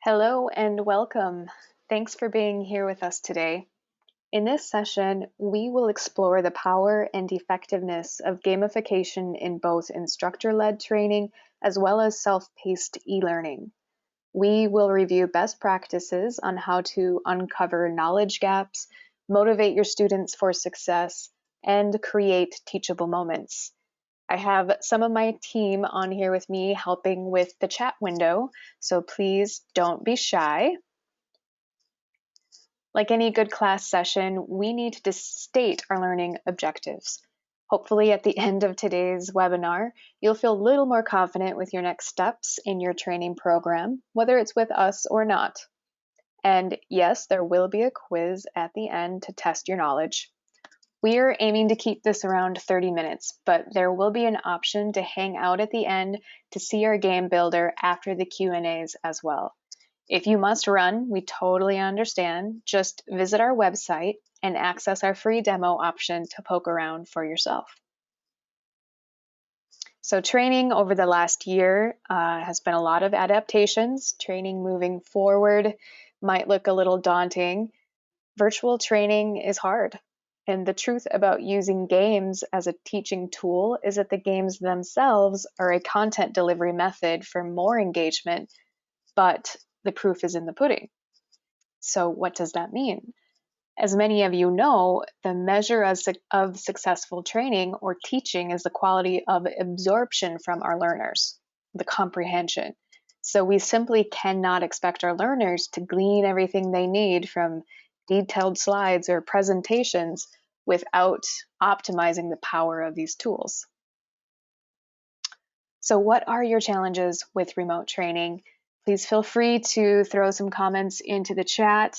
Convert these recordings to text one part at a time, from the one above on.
Hello and welcome. Thanks for being here with us today. In this session, we will explore the power and effectiveness of gamification in both instructor-led training as well as self-paced e-learning. We will review best practices on how to uncover knowledge gaps, motivate your students for success, and create teachable moments. I have some of my team on here with me helping with the chat window, so please don't be shy. Like any good class session, we need to state our learning objectives. Hopefully at the end of today's webinar, you'll feel a little more confident with your next steps in your training program, whether it's with us or not. And yes, there will be a quiz at the end to test your knowledge. We're aiming to keep this around 30 minutes, but there will be an option to hang out at the end to see our game builder after the Q&As as well. If you must run, we totally understand. Just visit our website and access our free demo option to poke around for yourself. So training over the last year has been a lot of adaptations. Training moving forward might look a little daunting. Virtual training is hard. And the truth about using games as a teaching tool is that the games themselves are a content delivery method for more engagement, but the proof is in the pudding. So what does that mean? As many of you know, the measure of successful training or teaching is the quality of absorption from our learners, the comprehension. So we simply cannot expect our learners to glean everything they need from detailed slides or presentations without optimizing the power of these tools. So what are your challenges with remote training? Please feel free to throw some comments into the chat,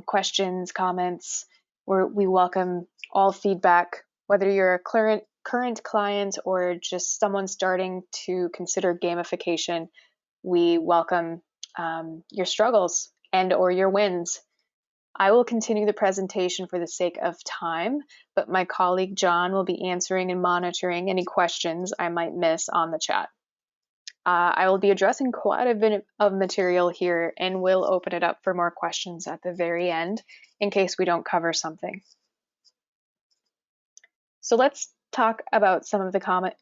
questions, comments. We welcome all feedback, whether you're a current client or just someone starting to consider gamification. We welcome your struggles and or your wins. I will continue the presentation for the sake of time, but my colleague John will be answering and monitoring any questions I might miss on the chat. I will be addressing quite a bit of material here and will open it up for more questions at the very end in case we don't cover something. So let's talk about some of the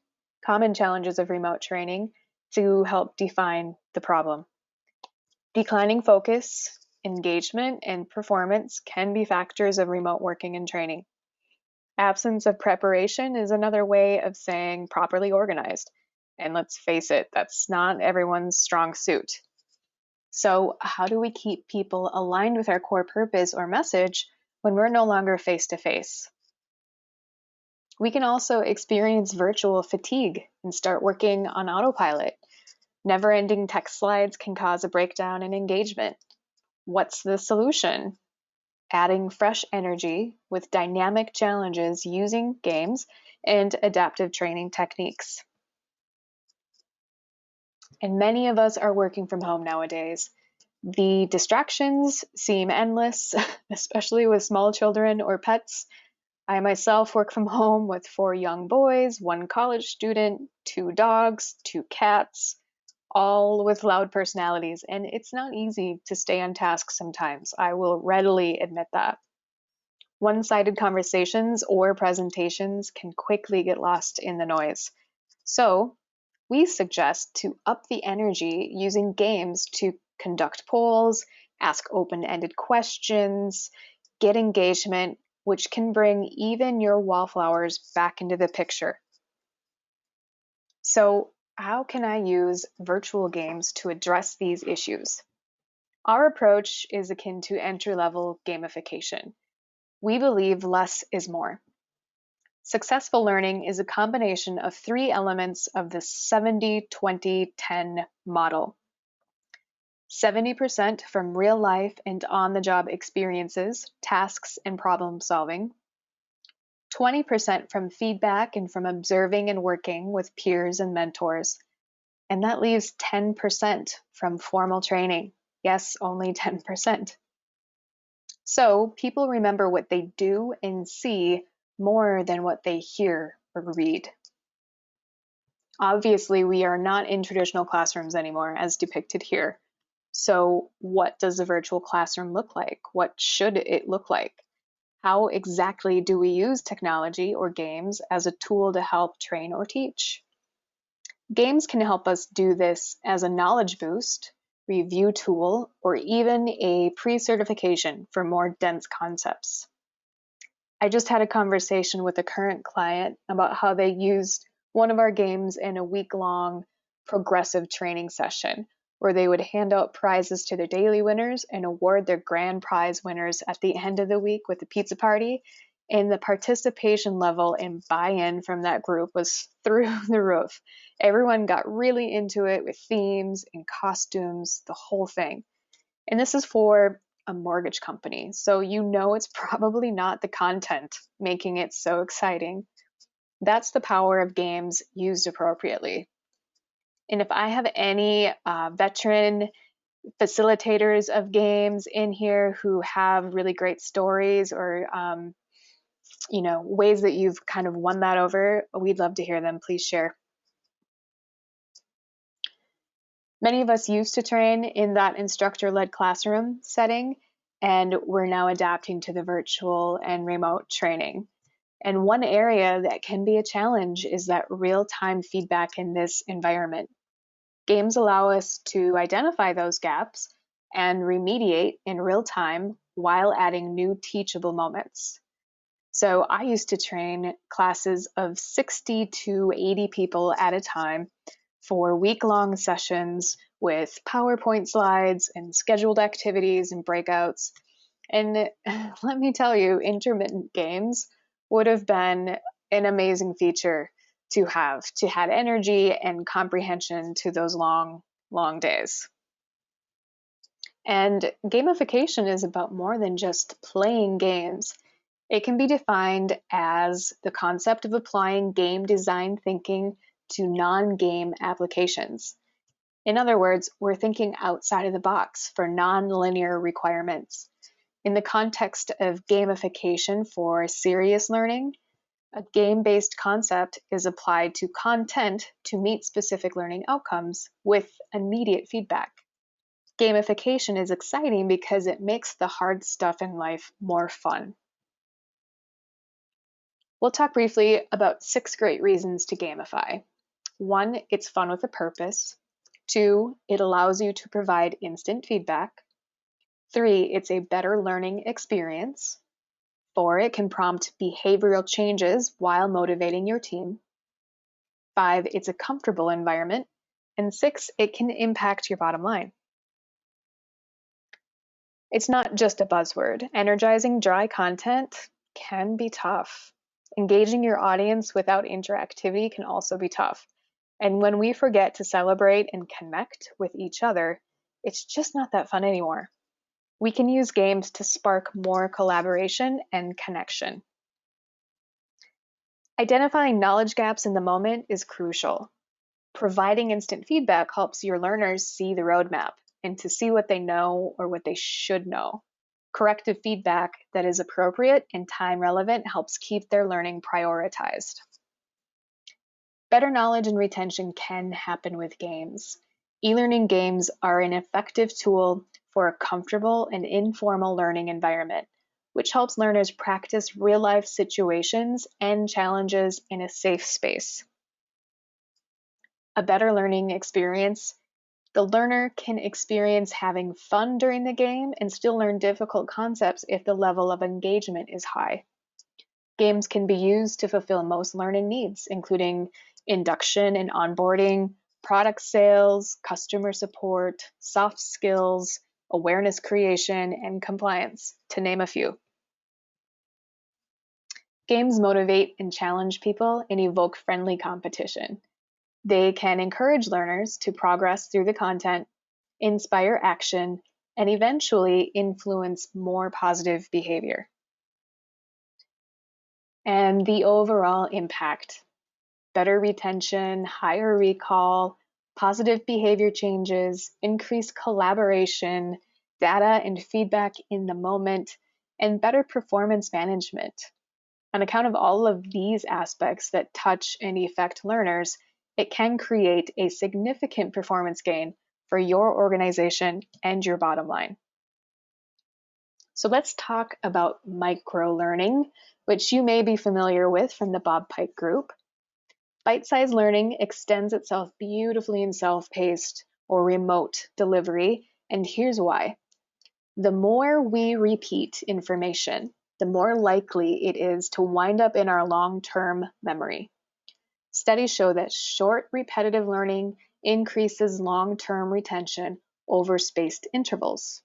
common challenges of remote training to help define the problem. Declining focus, engagement, and performance can be factors of remote working and training. Absence of preparation is another way of saying properly organized. And let's face it, that's not everyone's strong suit. So how do we keep people aligned with our core purpose or message when we're no longer face-to-face? We can also experience virtual fatigue and start working on autopilot. Never-ending text slides can cause a breakdown in engagement. What's the solution? Adding fresh energy with dynamic challenges using games and adaptive training techniques. And many of us are working from home nowadays. The distractions seem endless, especially with small children or pets. I myself work from home with 4 young boys, 1 college student, 2 dogs, 2 cats, all with loud personalities, and it's not easy to stay on task sometimes. I will readily admit that. One-sided conversations or presentations can quickly get lost in the noise. So we suggest to up the energy using games to conduct polls, ask open-ended questions, get engagement, which can bring even your wallflowers back into the picture. So how can I use virtual games to address these issues? Our approach is akin to entry-level gamification. We believe less is more. Successful learning is a combination of 3 elements of the 70-20-10 model. 70% from real life and on-the-job experiences, tasks, and problem solving. 20% from feedback and from observing and working with peers and mentors. And that leaves 10% from formal training. Yes, only 10%. So people remember what they do and see more than what they hear or read. Obviously, we are not in traditional classrooms anymore, as depicted here. So, what does the virtual classroom look like? What should it look like? How exactly do we use technology or games as a tool to help train or teach? Games can help us do this as a knowledge boost, review tool, or even a pre-certification for more dense concepts. I just had a conversation with a current client about how they used one of our games in a week-long progressive training session where they would hand out prizes to their daily winners and award their grand prize winners at the end of the week with a pizza party. And the participation level and buy-in from that group was through the roof. Everyone got really into it with themes and costumes, the whole thing. And this is for a mortgage company. So you know it's probably not the content making it so exciting. That's the power of games used appropriately. And if I have any veteran facilitators of games in here who have really great stories or ways that you've kind of won that over, we'd love to hear them. Please share. Many of us used to train in that instructor-led classroom setting, and we're now adapting to the virtual and remote training. And one area that can be a challenge is that real-time feedback in this environment. Games allow us to identify those gaps and remediate in real time while adding new teachable moments. So I used to train classes of 60 to 80 people at a time for week-long sessions with PowerPoint slides and scheduled activities and breakouts. And let me tell you, intermittent games would have been an amazing feature to add energy and comprehension to those long, long days. And gamification is about more than just playing games. It can be defined as the concept of applying game design thinking to non-game applications. In other words, we're thinking outside of the box for non-linear requirements. In the context of gamification for serious learning, a game-based concept is applied to content to meet specific learning outcomes with immediate feedback. Gamification is exciting because it makes the hard stuff in life more fun. We'll talk briefly about 6 great reasons to gamify. 1, it's fun with a purpose. 2, it allows you to provide instant feedback. 3, it's a better learning experience. 4, it can prompt behavioral changes while motivating your team. 5, it's a comfortable environment. And 6, it can impact your bottom line. It's not just a buzzword. Energizing dry content can be tough. Engaging your audience without interactivity can also be tough. And when we forget to celebrate and connect with each other, it's just not that fun anymore. We can use games to spark more collaboration and connection. Identifying knowledge gaps in the moment is crucial. Providing instant feedback helps your learners see the roadmap and to see what they know or what they should know. Corrective feedback that is appropriate and time relevant helps keep their learning prioritized. Better knowledge and retention can happen with games. E-learning games are an effective tool for a comfortable and informal learning environment, which helps learners practice real-life situations and challenges in a safe space. A better learning experience. The learner can experience having fun during the game and still learn difficult concepts if the level of engagement is high. Games can be used to fulfill most learning needs, including induction and onboarding, product sales, customer support, soft skills, awareness creation, and compliance, to name a few. Games motivate and challenge people and evoke friendly competition. They can encourage learners to progress through the content, inspire action, and eventually influence more positive behavior. And the overall impact: better retention, higher recall, positive behavior changes, increased collaboration, data and feedback in the moment, and better performance management. On account of all of these aspects that touch and affect learners, it can create a significant performance gain for your organization and your bottom line. So let's talk about micro-learning, which you may be familiar with from the Bob Pike group. Bite-sized learning extends itself beautifully in self-paced or remote delivery, and here's why. The more we repeat information, the more likely it is to wind up in our long-term memory. Studies show that short, repetitive learning increases long-term retention over spaced intervals.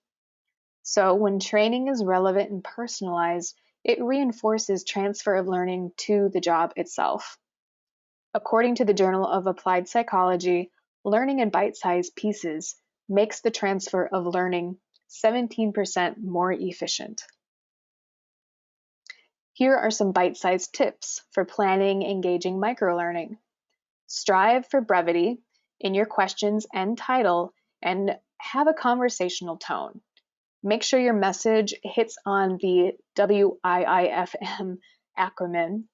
So when training is relevant and personalized, it reinforces transfer of learning to the job itself. According to the Journal of Applied Psychology, learning in bite-sized pieces makes the transfer of learning 17% more efficient. Here are some bite-sized tips for planning engaging microlearning. Strive for brevity in your questions and title, and have a conversational tone. Make sure your message hits on the WIIFM acronym,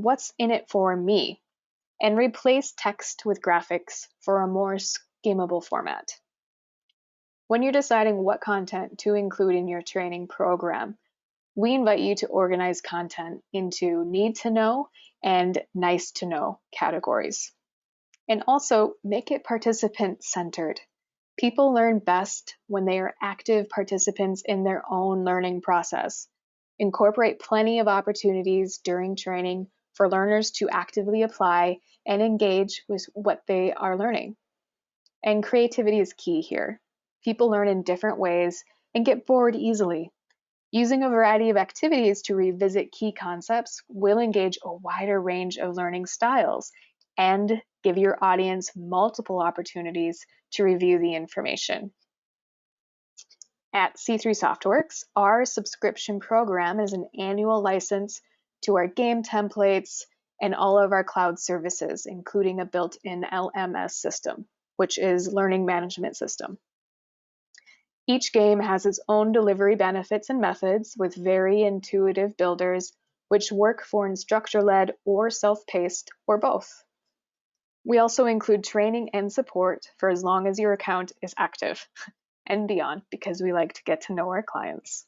what's in it for me, and replace text with graphics for a more skimmable format. When you're deciding what content to include in your training program, we invite you to organize content into need to know and nice to know categories. And also make it participant centered. People learn best when they are active participants in their own learning process. Incorporate plenty of opportunities during training for learners to actively apply and engage with what they are learning. And creativity is key here. People learn in different ways and get bored easily. Using a variety of activities to revisit key concepts will engage a wider range of learning styles and give your audience multiple opportunities to review the information. At C3 SoftWorks, our subscription program is an annual license to our game templates and all of our cloud services, including a built-in LMS system, which is Learning Management System. Each game has its own delivery benefits and methods with very intuitive builders, which work for instructor-led or self-paced or both. We also include training and support for as long as your account is active and beyond, because we like to get to know our clients.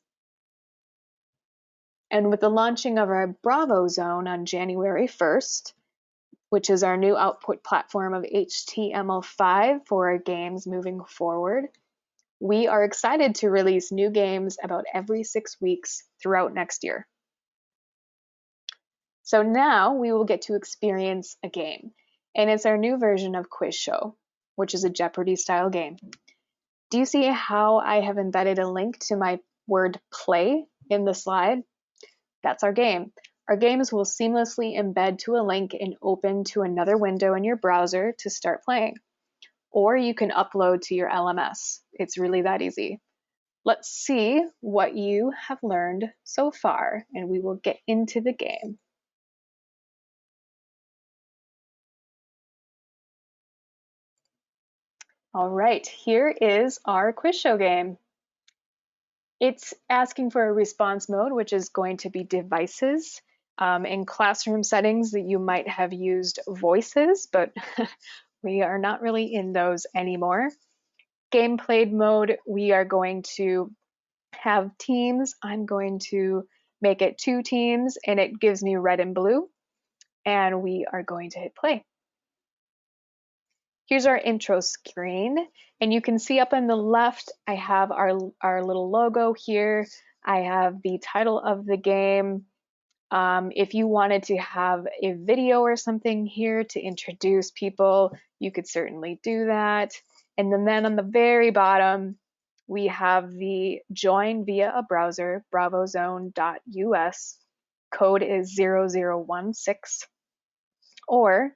And with the launching of our BravoZone on January 1st, which is our new output platform of HTML5 for our games moving forward, we are excited to release new games about every 6 weeks throughout next year. So now we will get to experience a game, and it's our new version of Quiz Show, which is a Jeopardy style game. Do you see how I have embedded a link to my word play in the slide? That's our game. Our games will seamlessly embed to a link and open to another window in your browser to start playing. Or you can upload to your LMS. It's really that easy. Let's see what you have learned so far, and we will get into the game. All right, here is our quiz show game. It's asking for a response mode, which is going to be devices. In classroom settings that you might have used voices, but we are not really in those anymore. Game played mode, we are going to have teams. I'm going to make it 2 teams, and it gives me red and blue. And we are going to hit play. Here's our intro screen, and you can see up on the left, I have our little logo here. I have the title of the game. If you wanted to have a video or something here to introduce people, you could certainly do that. And then on the very bottom, we have the join via a browser, bravozone.us. Code is 0016. Or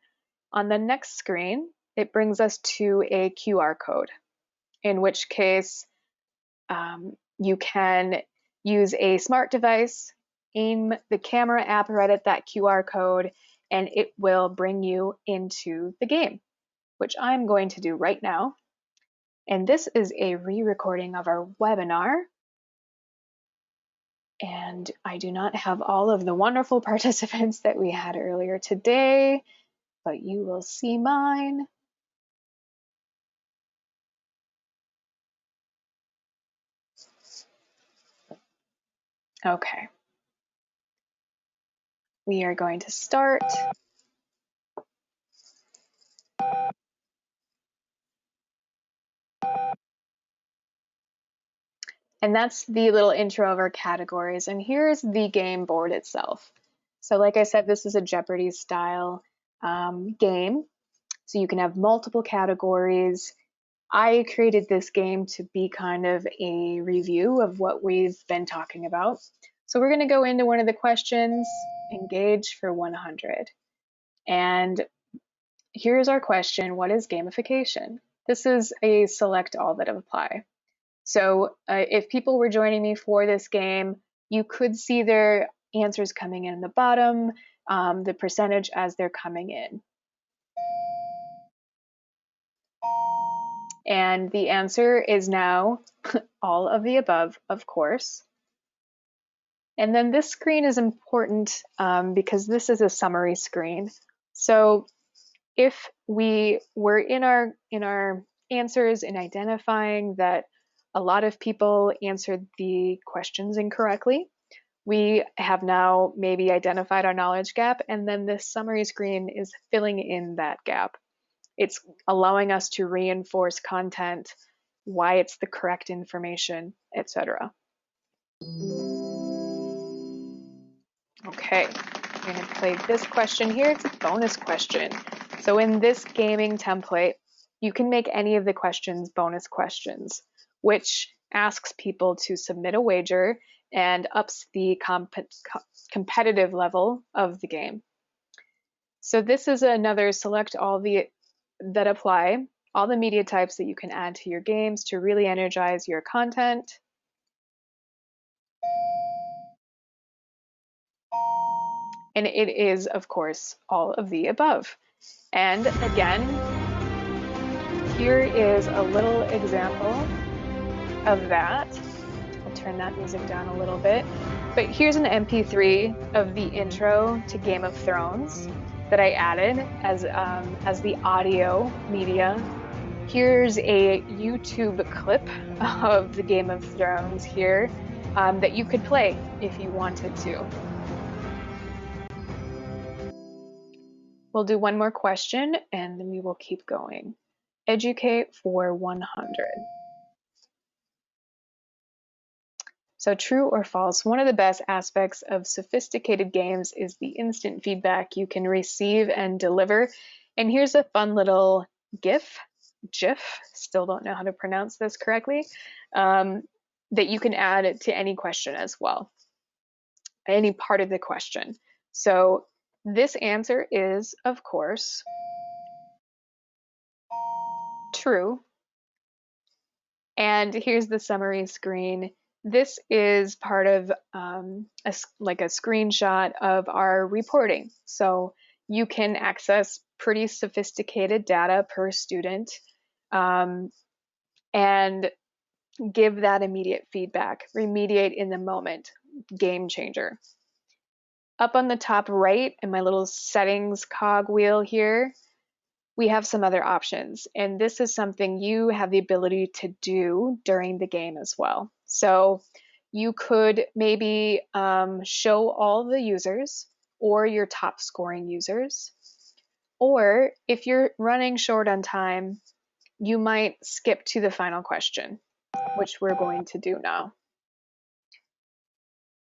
on the next screen, it brings us to a QR code, in which case you can use a smart device, aim the camera app right at that QR code, and it will bring you into the game, which I'm going to do right now. And this is a re-recording of our webinar. And I do not have all of the wonderful participants that we had earlier today, but you will see mine. Okay. We are going to start. And that's the little intro of our categories. And here's the game board itself. So like I said, this is a Jeopardy style game. So you can have multiple categories. I created this game to be kind of a review of what we've been talking about. So we're going to go into one of the questions, engage for 100. And here's our question, what is gamification? This is a select all that apply. So if people were joining me for this game, you could see their answers coming in the bottom, the percentage as they're coming in. And the answer is now all of the above, of course. And then this screen is important because this is a summary screen. So if we were in our answers in identifying that a lot of people answered the questions incorrectly, we have now maybe identified our knowledge gap, and then this summary screen is filling in that gap. It's allowing us to reinforce content, why it's the correct information, etc. Okay, I'm going to play this question here. It's a bonus question. So in this gaming template, you can make any of the questions bonus questions, which asks people to submit a wager and ups the competitive level of the game. So this is another select all that apply, all the media types that you can add to your games to really energize your content. And it is, of course, all of the above. And again, here is a little example of that. I'll turn that music down a little bit. But here's an MP3 of the intro to Game of Thrones that I added as the audio media. Here's a YouTube clip of the Game of Thrones here that you could play if you wanted to. We'll do one more question and then we will keep going. Educate for 100. So true or false, one of the best aspects of sophisticated games is the instant feedback you can receive and deliver. And here's a fun little GIF, still don't know how to pronounce this correctly, that you can add to any question as well, any part of the question. So this answer is, of course, true. And here's the summary screen. This is part of like a screenshot of our reporting. So you can access pretty sophisticated data per student and give that immediate feedback, remediate in the moment, game changer. Up on the top right in my little settings cog wheel here, we have some other options, and this is something you have the ability to do during the game as well. So you could maybe show all the users or your top scoring users, or if you're running short on time, you might skip to the final question, which we're going to do now.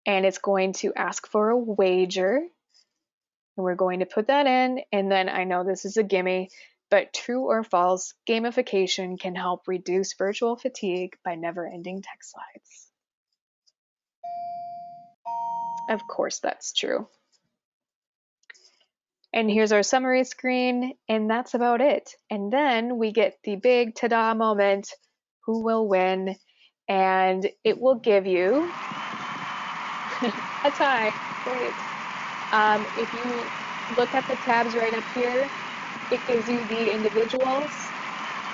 And it's going to ask for a wager, and we're going to put that in, and then I know this is a gimme, but true or false, gamification can help reduce virtual fatigue by never-ending text slides. Of course, that's true. And here's our summary screen, and that's about it. And then we get the big ta-da moment, who will win, and it will give you a tie. Great. If you look at the tabs right up here, it gives you the individuals,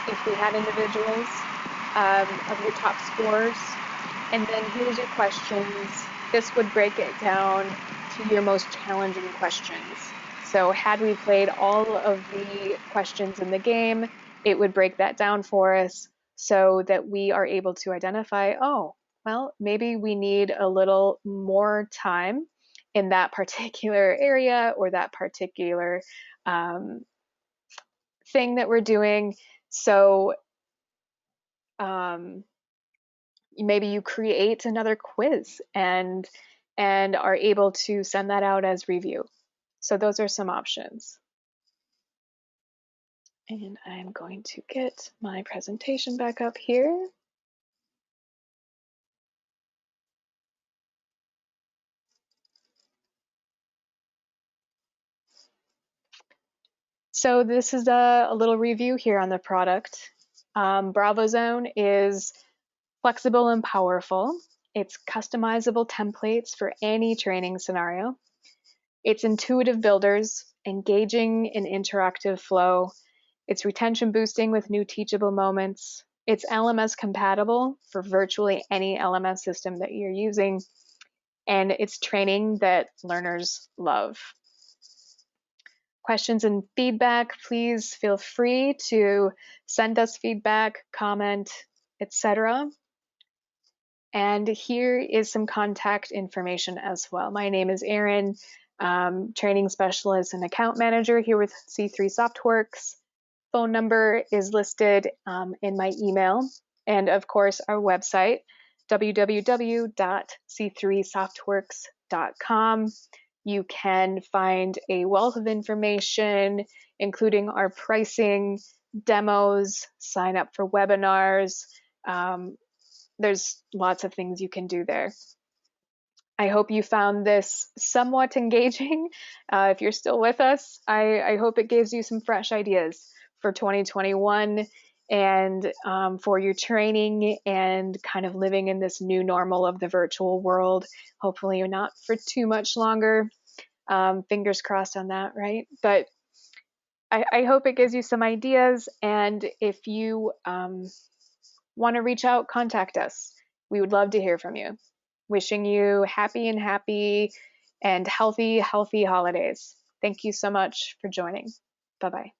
if we had individuals, of your top scores. And then here's your questions. This would break it down to your most challenging questions. So had we played all of the questions in the game, it would break that down for us so that we are able to identify, oh, well, maybe we need a little more time in that particular area or that particular thing that we're doing. So maybe you create another quiz and are able to send that out as review. So those are some options. And I'm going to get my presentation back up here. So this is a little review here on the product. BravoZone is flexible and powerful. It's customizable templates for any training scenario. It's intuitive builders, engaging and interactive flow. It's retention boosting with new teachable moments. It's LMS compatible for virtually any LMS system that you're using. And it's training that learners love. Questions and feedback, please feel free to send us feedback, comment, etc. And here is some contact information as well. My name is Erin, training specialist and account manager here with C3 SoftWorks. Phone number is listed in my email. And of course, our website, www.c3softworks.com. You can find a wealth of information, including our pricing, demos, sign up for webinars. There's lots of things you can do there. I hope you found this somewhat engaging. If you're still with us, I hope it gives you some fresh ideas for 2021 and for your training and kind of living in this new normal of the virtual world. Hopefully you're not for too much longer. Fingers crossed on that, right? But I hope it gives you some ideas. And if you want to reach out, contact us. We would love to hear from you. Wishing you happy and healthy holidays. Thank you so much for joining. Bye-bye.